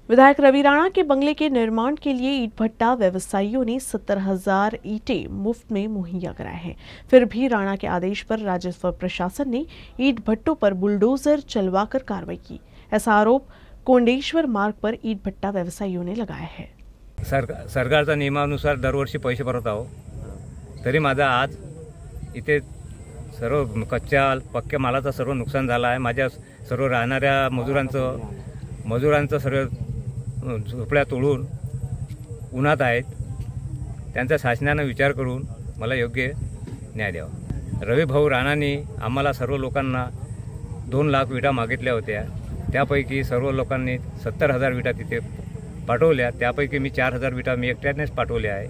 विधायक रवि राणा के बंगले के निर्माण के लिए ईंट भट्टा व्यवसायियों ने 70,000 ईंटें मुफ्त में मुहैया कराए हैं। फिर भी राणा के आदेश पर राजस्व प्रशासन ने ईंट भट्टों पर बुलडोजर चलवाकर कार्रवाई की। ऐसा आरोप कोंडेश्वर मार्ग पर ईंट भट्टा व्यवसायियों ने लगाया है। सरकारच्या नियमानुसार दरवर्षी पैसे भरत आहो, तरी माझा आज इथे सर्व कच्च्या पक्क्या मालाचं सर्व नुकसान झालं आहे। माझ्या सर्व राहणाऱ्या मजुरांचं सर्व झोपड्या तोडून उन्हात आहेत। त्यांचा शासनाने विचार करून मला योग्य न्याय द्यावा। रवी भाऊ राणांनी आम्हाला सर्व लोकांना 2 लाख विटा मागितल्या होत्या। त्यापैकी सर्व लोकांनी 70,000 विटा तिथे पाठवल्या। त्यापैकी मी 4,000 विटा मी एकट्यानेच पाठवल्या आहे।